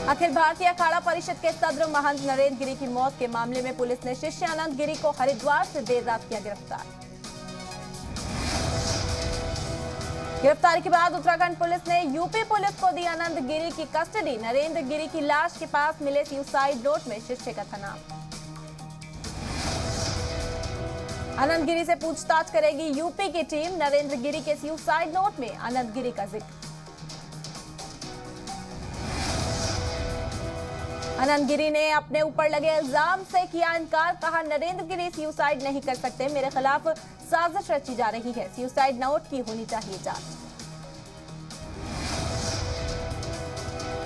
अखिल भारतीय अखाड़ा परिषद के सदर महंत नरेंद्र गिरी की मौत के मामले में पुलिस ने शिष्य अनंत गिरी को हरिद्वार से देर रात किया गिरफ्तार। गिरफ्तारी के बाद उत्तराखंड पुलिस ने यूपी पुलिस को दी अनंत गिरी की कस्टडी। नरेंद्र गिरी की लाश के पास मिले सुसाइड नोट में शिष्य का था नाम। अनंत गिरी से पूछताछ करेगी यूपी की टीम। नरेंद्र गिरी के सुसाइड नोट में अनंत गिरी का जिक्र। अनंत गिरी ने अपने ऊपर लगे इल्जाम से किया इनकार। कहा, नरेंद्र गिरी सुसाइड नहीं कर सकते, मेरे खिलाफ साजिश रची जा रही है। सुसाइड नोट की होनी चाहिए जांच।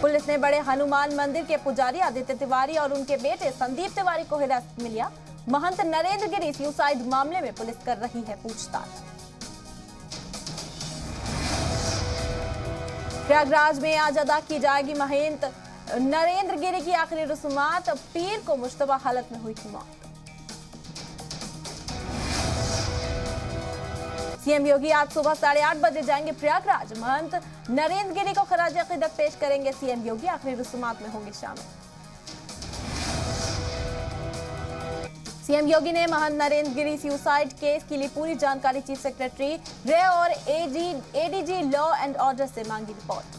पुलिस ने बड़े हनुमान मंदिर के पुजारी आदित्य तिवारी और उनके बेटे संदीप तिवारी को हिरासत में लिया। महंत नरेंद्र गिरी सुसाइड मामले में पुलिस कर रही है पूछताछ। प्रयागराज में आज अदा की जाएगी महंत नरेंद्र गिरी की आखिरी रस्मात। पीर को मुश्तबा हालत में हुई थी मौत। सीएम योगी आज सुबह 8:30 बजे जाएंगे प्रयागराज। महंत नरेंद्र गिरी को खराज अकीदत पेश करेंगे सीएम योगी। आखिरी रस्मात में होंगे शामिल। सीएम योगी ने महंत नरेंद्र गिरी सुसाइड केस के लिए पूरी जानकारी चीफ सेक्रेटरी गृह और एडीजी लॉ एंड ऑर्डर से मांगी रिपोर्ट।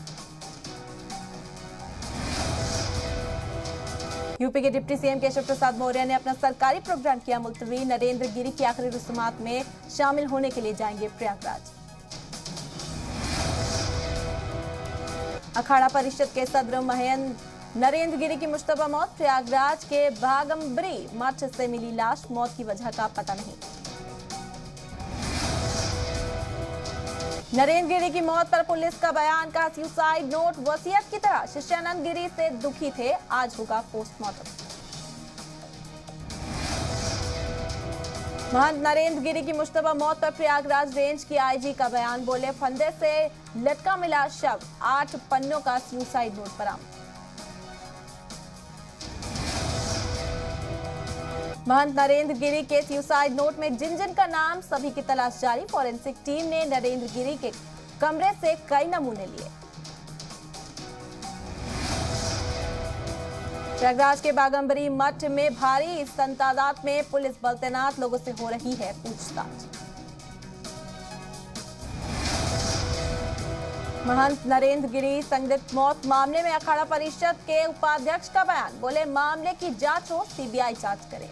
यूपी के डिप्टी सीएम केशव प्रसाद मौर्य ने अपना सरकारी प्रोग्राम किया मुलतवी। नरेंद्र गिरी की आखिरी रस्मात में शामिल होने के लिए जाएंगे प्रयागराज। अखाड़ा परिषद के सदर महंत नरेंद्र गिरी की मुश्तबा मौत। प्रयागराज के भागंबरी मठ से मिली लाश। मौत की वजह का पता नहीं। नरेंद्र गिरी की मौत पर पुलिस का बयान। का सुसाइड नोट वसीयत की तरह। शिष्य अनंत गिरी से दुखी थे, आज होगा पोस्टमार्टम। महंत नरेंद्र गिरी की मुश्तबा मौत पर प्रयागराज रेंज की आईजी का बयान। बोले, फंदे से लटका मिला शव। 8 पन्नों का सुसाइड नोट बरामद। महंत नरेंद्र गिरी के सुसाइड नोट में जिन जिन का नाम, सभी की तलाश जारी। फॉरेंसिक टीम ने नरेंद्र गिरी के कमरे से कई नमूने लिए। प्रयागराज के बागंबरी मठ में भारी तादाद में पुलिस बल तैनात। लोगों से हो रही है पूछताछ। महंत नरेंद्र गिरी संदिग्ध मौत मामले में अखाड़ा परिषद के उपाध्यक्ष का बयान। बोले, मामले की जांच हो, सीबीआई जांच करे।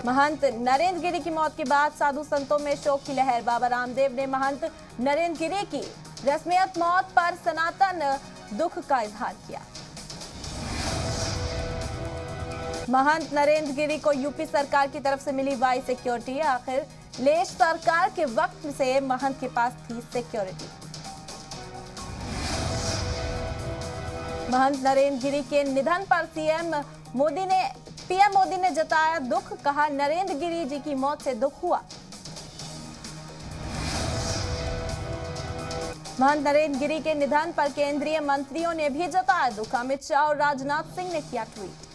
महंत नरेंद्र गिरी की मौत के बाद साधु संतों में शोक की लहर। बाबा रामदेव ने महंत नरेंद्र गिरी की रस्मियत मौत पर सनातन दुख का इजहार किया। महंत नरेंद्र गिरी को यूपी सरकार की तरफ से मिली वाई सिक्योरिटी। आखिर लेश सरकार के वक्त से महंत के पास थी सिक्योरिटी। महंत नरेंद्र गिरी के निधन पर पीएम मोदी ने जताया दुख। कहा, नरेंद्र गिरी जी की मौत से दुख हुआ। महंत नरेंद्र गिरी के निधन पर केंद्रीय मंत्रियों ने भी जताया दुख। अमित शाह और राजनाथ सिंह ने किया ट्वीट।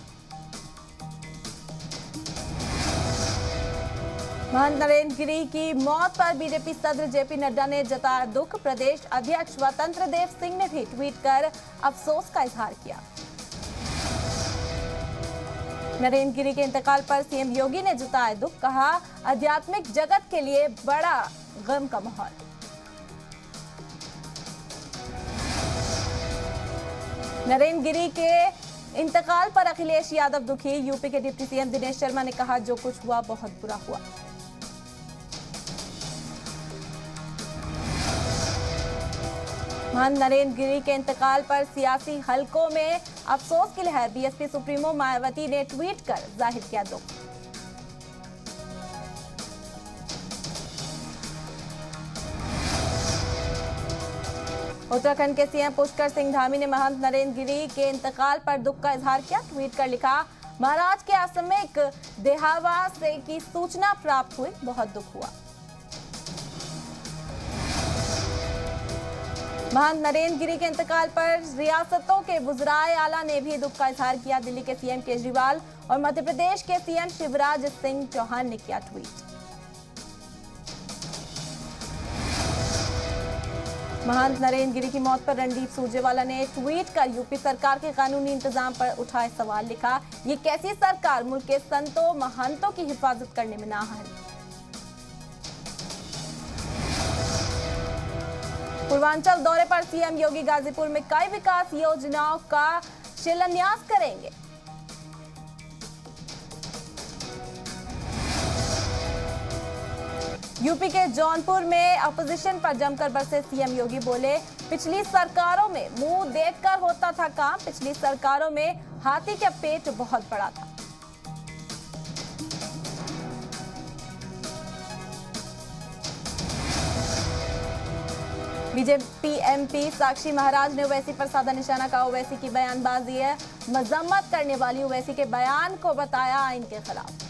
महंत नरेंद्र गिरी की मौत पर बीजेपी सदस्य जेपी नड्डा ने जताया दुख। प्रदेश अध्यक्ष स्वतंत्र देव सिंह ने भी ट्वीट कर अफसोस का इजहार किया। नरेंद्र गिरी के इंतकाल पर सीएम योगी ने जताया दुख। कहा, आध्यात्मिक जगत के लिए बड़ा गम का माहौल। नरेंद्र गिरी के इंतकाल पर अखिलेश यादव दुखी। यूपी के डिप्टी सीएम दिनेश शर्मा ने कहा, जो कुछ हुआ बहुत बुरा हुआ। महंत नरेंद्र गिरी के इंतकाल पर सियासी हलकों में अफसोस की लहर। बीएसपी सुप्रीमो मायावती ने ट्वीट कर जाहिर किया दुख। उत्तराखंड के सीएम पुष्कर सिंह धामी ने महंत नरेंद्र गिरी के इंतकाल पर दुख का इजहार किया। ट्वीट कर लिखा, महाराज के आकस्मिक देहांत की सूचना प्राप्त हुई, बहुत दुख हुआ। महंत नरेंद्र गिरी के इंतकाल पर रियासतों के वुज़राए आला ने भी दुख का इजहार किया। दिल्ली के सीएम केजरीवाल और मध्य प्रदेश के सीएम शिवराज सिंह चौहान ने किया ट्वीट। महंत नरेंद्र गिरी की मौत पर रणदीप सुरजेवाला ने ट्वीट कर यूपी सरकार के कानूनी इंतजाम पर उठाए सवाल। लिखा, ये कैसी सरकार मुल्क के संतों महंतों की हिफाजत करने में नाअहल। पूर्वांचल दौरे पर सीएम योगी गाजीपुर में कई विकास योजनाओं का शिलान्यास करेंगे। यूपी के जौनपुर में अपोजिशन पर जमकर बरसे सीएम योगी। बोले, पिछली सरकारों में मुंह देखकर होता था काम, पिछली सरकारों में हाथी का पेट बहुत बड़ा था। बीजेपी एमपी साक्षी महाराज ने ओवैसी पर साधा निशाना कहा, ओवैसी की बयानबाजी है, मजम्मत करने वाली ओवैसी के बयान को बताया आइन के खिलाफ।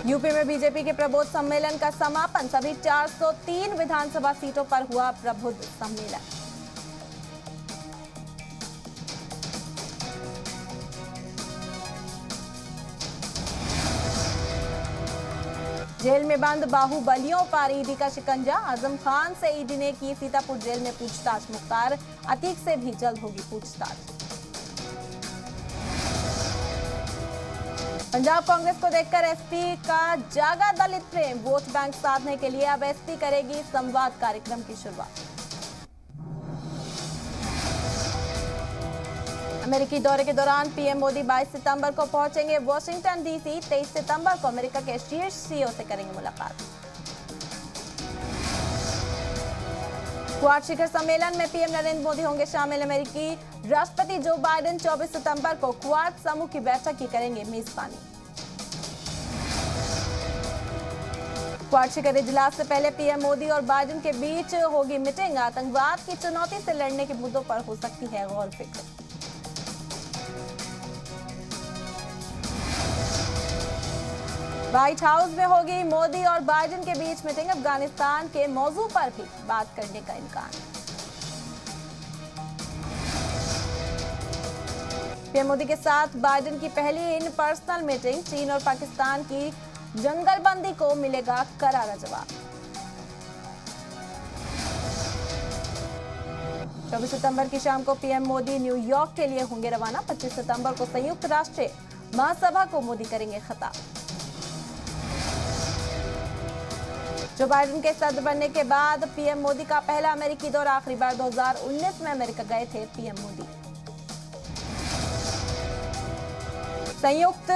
यूपी में बीजेपी के प्रबोध सम्मेलन का समापन। सभी 403 विधानसभा सीटों पर हुआ प्रबुद्ध सम्मेलन। जेल में बंद बाहुबलियों पर ईडी का शिकंजा। आजम खान से ईडी ने की सीतापुर जेल में पूछताछ। मुख्तार अतीक से भी जल्द होगी पूछताछ। पंजाब कांग्रेस को देखकर एसपी का जागा दलित प्रेम। वोट बैंक साधने के लिए अब एसपी करेगी संवाद कार्यक्रम की शुरुआत। अमेरिकी दौरे के दौरान पीएम मोदी 22 सितंबर को पहुंचेंगे वाशिंगटन डीसी। 23 सितंबर को अमेरिका के शीर्ष सीईओ से करेंगे मुलाकात। क्वाड शिखर सम्मेलन में पीएम नरेंद्र मोदी होंगे शामिल। अमेरिकी राष्ट्रपति जो बाइडेन 24 सितंबर को क्वाड समूह की बैठक की करेंगे मेजबानी। क्वाड शिखर इजलास से पहले पीएम मोदी और बाइडेन के बीच होगी मीटिंग। आतंकवाद की चुनौती से लड़ने के मुद्दों पर हो सकती है गौर फिक्र। व्हाइट हाउस में होगी मोदी और बाइडेन के बीच मीटिंग। अफगानिस्तान के मौजू पर भी बात करने का इम्कान। पीएम मोदी के साथ बाइडेन की पहली इन पर्सनल मीटिंग। चीन और पाकिस्तान की जंगलबंदी को मिलेगा करारा जवाब। 24 सितंबर की शाम को पीएम मोदी न्यूयॉर्क के लिए होंगे रवाना। 25 सितंबर को संयुक्त राष्ट्र महासभा को मोदी करेंगे खिताब। जो बाइडेन के सदस्य बनने के बाद पीएम मोदी का पहला अमेरिकी दौरा। आखिरी बार 2019 में अमेरिका गए थे पीएम मोदी। संयुक्त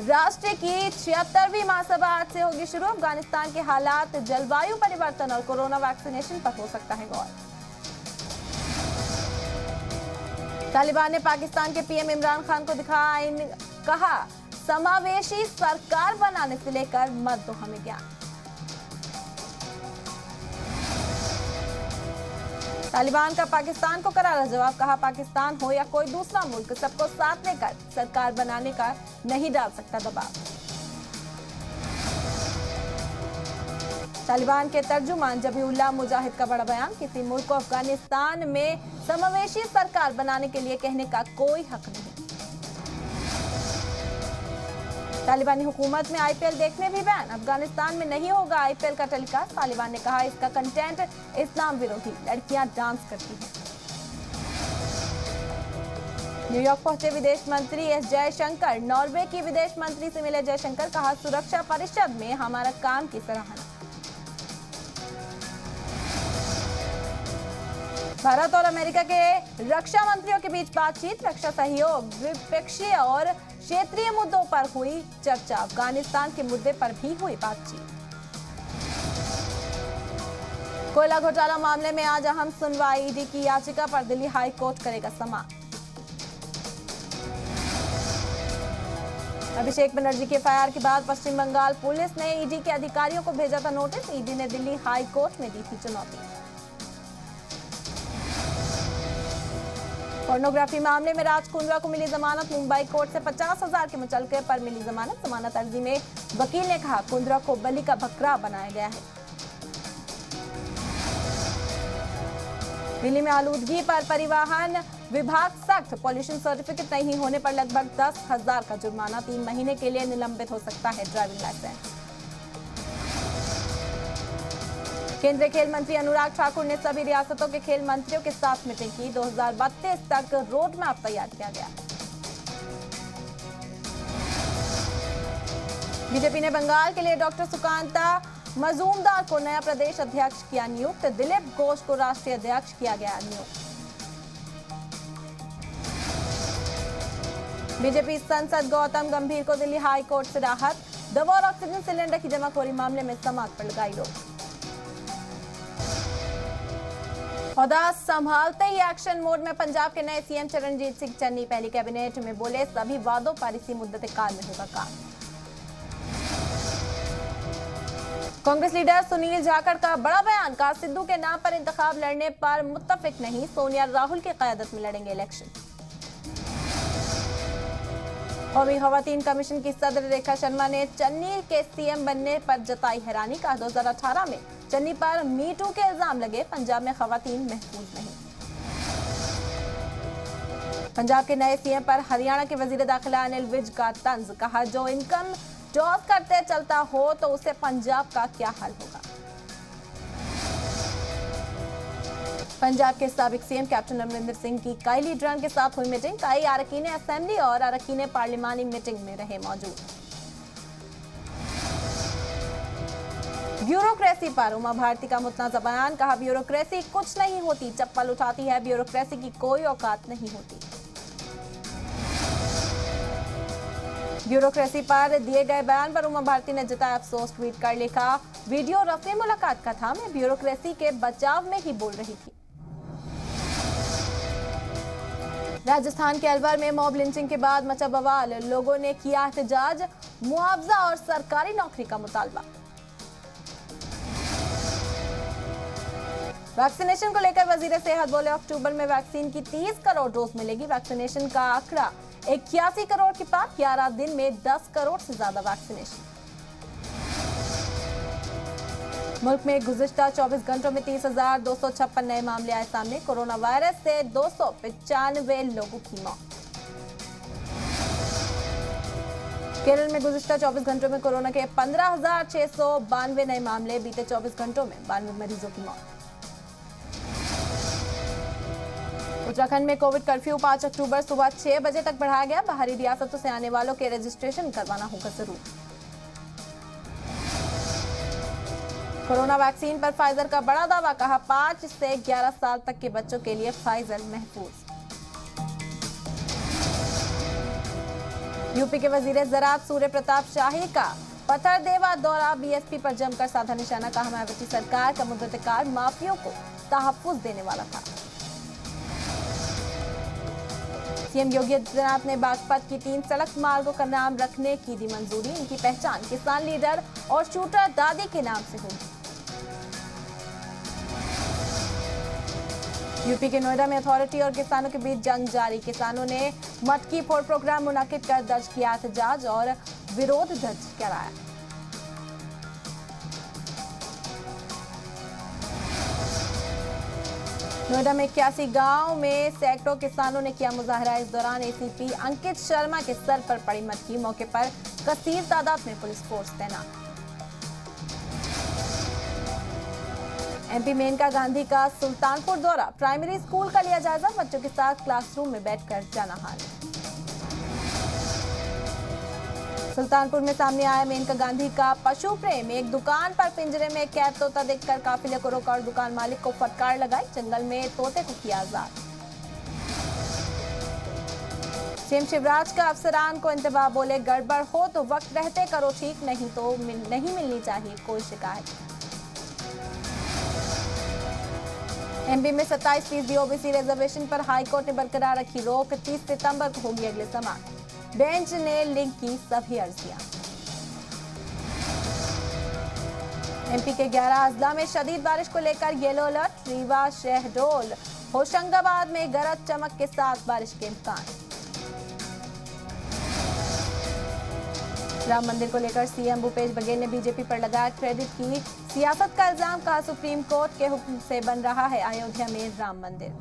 राष्ट्र की 76वीं महासभा आज से होगी शुरू। अफगानिस्तान के हालात, जलवायु परिवर्तन और कोरोना वैक्सीनेशन पर हो सकता है गौर। तालिबान ने पाकिस्तान के पीएम इमरान खान को दिखाया आईन। कहा, समावेशी सरकार बनाने से लेकर मत दो हमें ज्ञान। तालिबान का पाकिस्तान को करारा जवाब। कहा, पाकिस्तान हो या कोई दूसरा मुल्क, सबको साथ लेकर सरकार बनाने का नहीं डाल सकता दबाव। तालिबान के तर्जुमान जबीउल्लाह मुजाहिद का बड़ा बयान। किसी मुल्क को अफगानिस्तान में समावेशी सरकार बनाने के लिए कहने का कोई हक नहीं। तालिबानी हुकूमत में आईपीएल देखने भी बैन। अफगानिस्तान में नहीं होगा आईपीएल का टेलीकास्ट। तालिबान ने कहा, इसका कंटेंट इस्लाम विरोधी, लड़कियां डांस करती हैं। न्यूयॉर्क पहुंचे विदेश मंत्री एस जयशंकर। नॉर्वे की विदेश मंत्री से मिले जयशंकर। कहा, सुरक्षा परिषद में हमारा काम की सराहना। भारत और अमेरिका के रक्षा मंत्रियों के बीच बातचीत। रक्षा सहयोग, द्विपक्षीय और क्षेत्रीय मुद्दों पर हुई चर्चा। अफगानिस्तान के मुद्दे पर भी हुई बातचीत। कोयला घोटाला मामले में आज अहम सुनवाई। ईडी की याचिका पर दिल्ली हाई कोर्ट करेगा समाप्त। अभिषेक बनर्जी के एफआईआर के बाद पश्चिम बंगाल पुलिस ने ईडी के अधिकारियों को भेजा था नोटिस। ईडी ने दिल्ली हाई कोर्ट में दी थी चुनौती। पोर्नोग्राफी मामले में राज कुंद्रा को मिली जमानत। मुंबई कोर्ट से 50,000 के मुचलके पर मिली जमानत। जमानत अर्जी में वकील ने कहा, कुंद्रा को बलि का बकरा बनाया गया है। दिल्ली में आलूदगी पर परिवहन विभाग सख्त। पॉल्यूशन सर्टिफिकेट नहीं होने पर लगभग 10,000 का जुर्माना। 3 महीने के लिए निलंबित हो सकता है ड्राइविंग लाइसेंस। केंद्रीय खेल मंत्री अनुराग ठाकुर ने सभी रियासतों के खेल मंत्रियों के साथ मीटिंग की। 2032 तक रोड मैप तैयार किया गया। बीजेपी ने बंगाल के लिए डॉक्टर सुकांता मजूमदार को नया प्रदेश अध्यक्ष किया नियुक्त। दिलीप घोष को राष्ट्रीय अध्यक्ष किया गया नियुक्त। बीजेपी सांसद गौतम गंभीर को दिल्ली हाई कोर्ट से राहत। दवा और ऑक्सीजन सिलेंडर की जमाखोरी मामले में समाप्त पर लगाई रोक। ओहदा संभालते ही एक्शन मोड में पंजाब के नए सीएम चरणजीत सिंह चन्नी पहली कैबिनेट में बोले, सभी वादों पर इसी मुद्दत काल में होगा काम। कांग्रेस लीडर सुनील जाखड़ का बड़ा बयान, कहा सिद्धू के नाम पर इंतखाब लड़ने पर मुत्तफिक नहीं, सोनिया राहुल की क़यादत में लड़ेंगे इलेक्शन। कौमी खवातीन कमीशन की सदर रेखा शर्मा ने चन्नी के सीएम बनने पर जताई हैरानी। कहा 2018 में चन्नी पर मीटू के इल्जाम लगे, पंजाब में खवातीन महफूज नहीं। पंजाब के नए सीएम पर हरियाणा के वजीर दाखिला अनिल विज का तंज। कहा जो इनकम टैक्स करते चलता हो तो उसे पंजाब का क्या हाल होगा। पंजाब के साबिक सीएम कैप्टन अमरिंदर सिंह की काई लीडरान के साथ हुई मीटिंग। काई अरकान असेंबली और अरकान पार्लिमानी मीटिंग में रहे मौजूद। ब्यूरोक्रेसी पर उमा भारती का मुतनाज़ा बयान। कहा ब्यूरोक्रेसी कुछ नहीं होती, चप्पल उठाती है, ब्यूरोक्रेसी की कोई औकात नहीं होती। ब्यूरोक्रेसी पर दिए गए बयान पर उमा भारती ने जताया अफसोस। ट्वीट कर लिखा, वीडियो रफ़ी मुलाकात का था, मैं ब्यूरोक्रेसी के बचाव में ही बोल रही थी। राजस्थान के अलवर में मॉब लिंचिंग के बाद मचा बवाल, लोगों ने किया एहतजाज, मुआवजा और सरकारी नौकरी का मुतालबा। वैक्सीनेशन को लेकर वजीर सेहत बोले, अक्टूबर में वैक्सीन की 30 करोड़ डोज मिलेगी। वैक्सीनेशन का आंकड़ा 81 करोड़ के पार, 11 दिन में 10 करोड़ से ज्यादा वैक्सीनेशन। मुल्क में गुज़िश्ता 24 घंटों में 30,256 नए मामले आए सामने। कोरोना वायरस से 295 लोगों की मौत। केरल में गुज़िश्ता 24 घंटों में कोरोना के 15,692 नए मामले। बीते 24 घंटों में 92 मरीजों की मौत। उत्तराखंड में कोविड कर्फ्यू 5 अक्टूबर सुबह 6 बजे तक बढ़ाया गया। बाहरी रियासतों से आने वालों के रजिस्ट्रेशन करवाना होगा जरूर। कोरोना वैक्सीन पर फाइजर का बड़ा दावा। कहा 5 से 11 साल तक के बच्चों के लिए फाइजर महफूज। यूपी के वजीर ज़राअत सूर्य प्रताप शाही का पथरदेवा दौरा। बीएसपी पर जमकर साधा निशाना। कहा मायावती सरकार का मुद्दतकार माफियों को तहफ्फुज देने वाला था। सीएम योगी आदित्यनाथ ने बागपत की 3 सड़क मार्गों का नाम रखने की दी मंजूरी। इनकी पहचान किसान लीडर और शूटर दादी के नाम से होगी। यूपी के नोएडा में अथॉरिटी और किसानों के बीच जंग जारी। किसानों ने मटकी फोड़ प्रोग्राम मुनाकिद कर दर्ज किया एहतजाज और विरोध दर्ज कराया। नोएडा में 81 गांव में सैकड़ों किसानों ने किया मुजाहरा। इस दौरान एसीपी अंकित शर्मा के सर पर पड़ी मटकी। मौके पर कसीर तादाद में पुलिस फोर्स तैनात। एमपी मेनका गांधी का सुल्तानपुर दौरा। प्राइमरी स्कूल का लिया जायजा। बच्चों के साथ क्लासरूम में बैठकर जाना हाल। सुल्तानपुर में सामने आया मेनका गांधी का पशु प्रेम। एक दुकान पर पिंजरे में कैद तोता देखकर काफिले को रोका और दुकान मालिक को फटकार लगाई। जंगल में तोते को किया आजाद। सीएम शिवराज का अफसरान को इंतबाह। बोले गड़बड़ हो तो वक्त रहते करो ठीक, नहीं तो नहीं मिलनी चाहिए कोई शिकायत। एमपी में 27% ओबीसी रिजर्वेशन पर हाईकोर्ट ने बरकरार रखी रोक। 30 सितंबर को होगी अगले समाअत। बेंच ने लिंक की सभी अर्जियां। एमपी के 11 अजला में शदीद बारिश को लेकर येलो अलर्ट। रीवा, शहडोल, होशंगाबाद में गरज चमक के साथ बारिश के इम्कान। राम मंदिर को लेकर सीएम भूपेश बघेल ने बीजेपी पर लगाया क्रेडिट की सियासत का इल्जाम। कहा सुप्रीम कोर्ट के हुक्म से बन रहा है अयोध्या में राम मंदिर।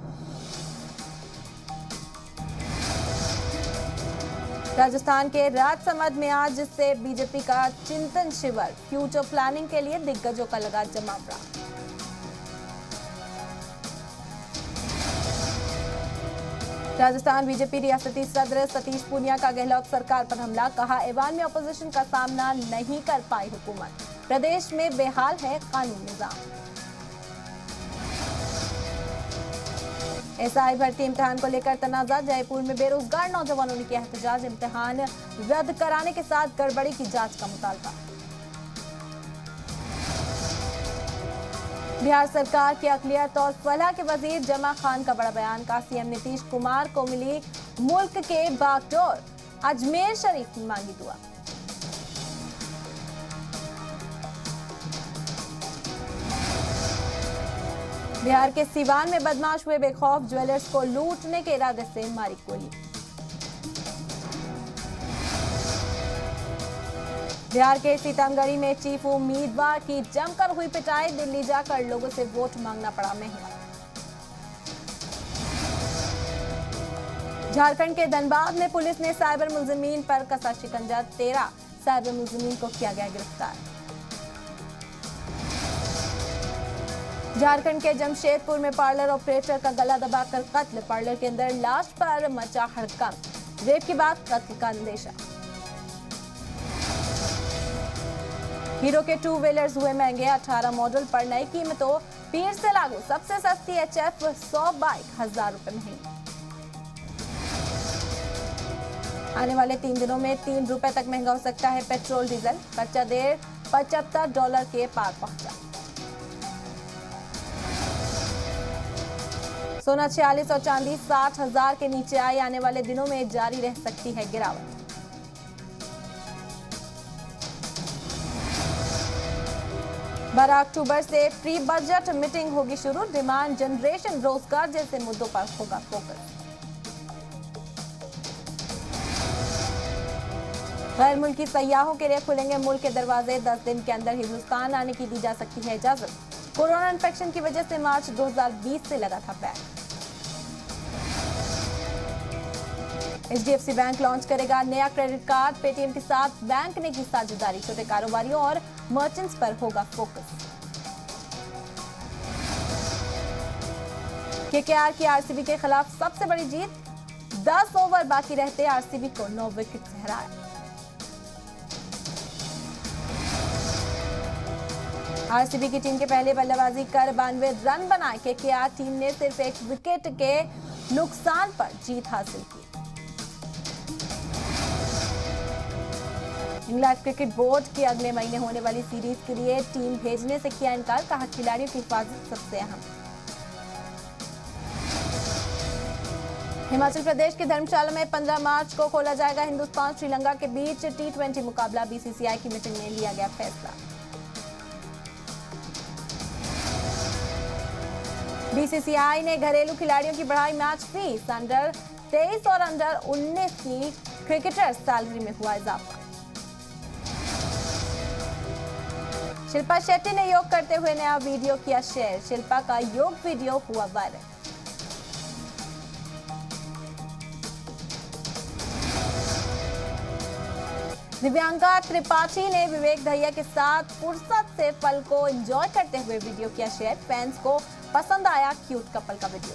राजस्थान के राजसमंद में आज से बीजेपी का चिंतन शिविर। फ्यूचर प्लानिंग के लिए दिग्गजों का लगा जमावड़ा। राजस्थान बीजेपी रियासती सदर सतीश पूनिया का गहलोत सरकार पर हमला, कहा ऐवान में अपोजिशन का सामना नहीं कर पाई हुकूमत, प्रदेश में बेहाल है कानून निजाम। एसआई भर्ती इम्तिहान को लेकर तनाजा, जयपुर में बेरोजगार नौजवानों ने किया एहतजाज, इम्तिहान रद्द कराने के साथ गड़बड़ी की जांच का मुतालबा। बिहार सरकार की अक़लियत और फलाह के वजीर जमा खान का बड़ा बयान, का सीएम नीतीश कुमार को मिली मुल्क के बागडोर, अजमेर शरीफ में मांगी दुआ। बिहार के सीवान में बदमाश हुए बेखौफ, ज्वेलर्स को लूटने के इरादे से मारी गोली। बिहार के सीतामढ़ी में चीफ उम्मीदवार की जमकर हुई पिटाई, दिल्ली जाकर लोगों से वोट मांगना पड़ा महंगा। झारखंड के धनबाद में पुलिस ने साइबर मुलजिमीन पर कसा शिकंजा, 13 साइबर मुलजिमीन को किया गया गिरफ्तार। झारखंड के जमशेदपुर में पार्लर ऑपरेटर का गला दबाकर कत्ल, पार्लर के अंदर लाश पर मचा हड़कंप, रेप के बाद कत्ल का अंदेशा। हीरो के 2 व्हीलर्स हुए महंगे, 18 मॉडल पर नई कीमतों पीर से लागू, सबसे सस्ती HF 100 बाइक 1000 रुपए महंगी। आने वाले 3 दिनों में 3 रुपए तक महंगा हो सकता है पेट्रोल डीजल, कच्चा तेल $75 के पार पहुंचा। सोना 46 और चांदी 60,000 के नीचे आई, आने वाले दिनों में जारी रह सकती है गिरावट। 12 अक्टूबर से प्री बजट मीटिंग होगी शुरू, डिमांड जनरेशन, रोजगार जैसे मुद्दों पर होगा फोकस। गैर मुल्की सयाहों के लिए खुलेंगे मुल्क के दरवाजे, 10 दिन के अंदर हिंदुस्तान आने की दी जा सकती है इजाजत। कोरोना इन्फेक्शन की वजह से मार्च 2020 से लगा था बैन। HDFC बैंक लॉन्च करेगा नया क्रेडिट कार्ड, पेटीएम के साथ बैंक ने की साझेदारी, छोटे कारोबारियों और मर्चेंट्स पर होगा फोकस। KKR की RCB के खिलाफ सबसे बड़ी जीत, 10 ओवर बाकी रहते RCB को 9 विकेट से हराया। RCB की टीम के पहले बल्लेबाजी कर 92 रन बनाए, KKR टीम ने सिर्फ 1 विकेट के नुकसान पर जीत हासिल की। इंग्लैंड क्रिकेट बोर्ड की अगले महीने होने वाली सीरीज के लिए टीम भेजने से किया इनकार, कहा खिलाड़ियों की हिफाजत सबसे अहम। हिमाचल प्रदेश के धर्मशाला में 15 मार्च को खोला जाएगा हिंदुस्तान श्रीलंका के बीच T20 मुकाबला, BCCI की मीटिंग में लिया गया फैसला। BCCI ने घरेलू खिलाड़ियों की बढ़ाई मैच फीस, अंडर 23 और अंडर 19 की क्रिकेटर्स सैलरी में हुआ इजाफा। शिल्पा शेट्टी ने योग करते हुए नया वीडियो किया शेयर, शिल्पा का योग वीडियो हुआ वायरल। दिव्यांका त्रिपाठी ने विवेक दहिया के साथ फुर्सत से पल को एंजॉय करते हुए वीडियो किया शेयर, फैंस को पसंद आया क्यूट कपल का वीडियो।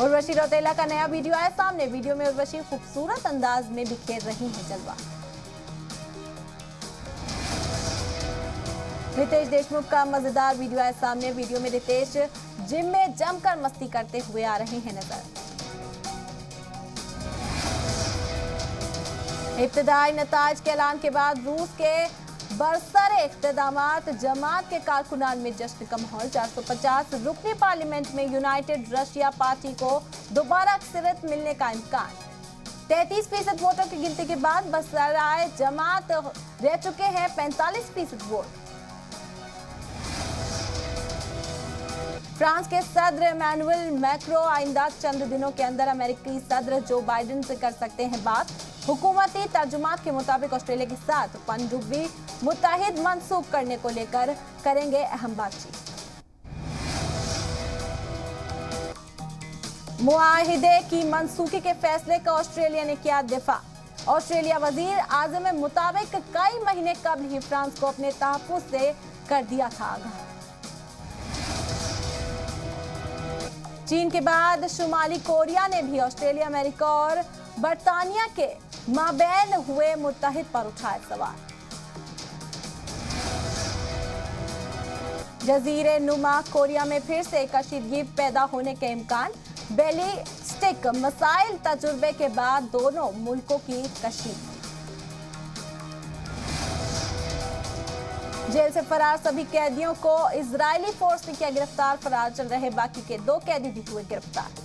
उर्वशी रौतेला का नया वीडियो आया सामने, वीडियो में उर्वशी खूबसूरत अंदाज में बिखेर रही है जलवा। रितेश देशमुख का मजेदार वीडियो आया सामने, वीडियो में रितेश जिम में जमकर मस्ती करते हुए आ रहे हैं नजर। इब्तिदाई नताज के ऐलान के बाद रूस के बरसरे इक़्तिदामात, जमात के कारकुनान में जश्न का माहौल। 450 रुकनी पार्लियामेंट में यूनाइटेड रशिया पार्टी को दोबारा अक्सरियत मिलने का इम्कान। 33% वोटों की गिनती के बाद बरसराए जमात रह चुके हैं 45% वोट। फ्रांस के सदर इमैनुअल मैक्रो आइंदा चंद दिनों के अंदर अमेरिकी सदर जो बाइडेन से कर सकते हैं बात। हुकूमती तर्जुमात के मुताबिक ऑस्ट्रेलिया के साथ पनडुब्बी मुत्तहिद मंसूब करने को लेकर करेंगे अहम बातचीत। मुआहिदे की मंसूखी के फैसले का ऑस्ट्रेलिया ने किया दिफा। ऑस्ट्रेलिया वजीर आज़म के मुताबिक कई महीने कबल ही फ्रांस को अपने तहफ्फुज़ से कर दिया था आगाह। चीन के बाद शुमाली कोरिया ने भी ऑस्ट्रेलिया, अमेरिका और बरतानिया के माबैन हुए मुत्तहिद पर उठाए सवाल। जजीरे नुमा कोरिया में फिर से कशीदगी पैदा होने के इम्कान। बैलिस्टिक मिसाइल तजुर्बे के बाद दोनों मुल्कों की कशीदगी। जेल से फरार सभी कैदियों को इजरायली फोर्स ने किया गिरफ्तार। फरार चल रहे बाकी के 2 कैदी भी हुए गिरफ्तार।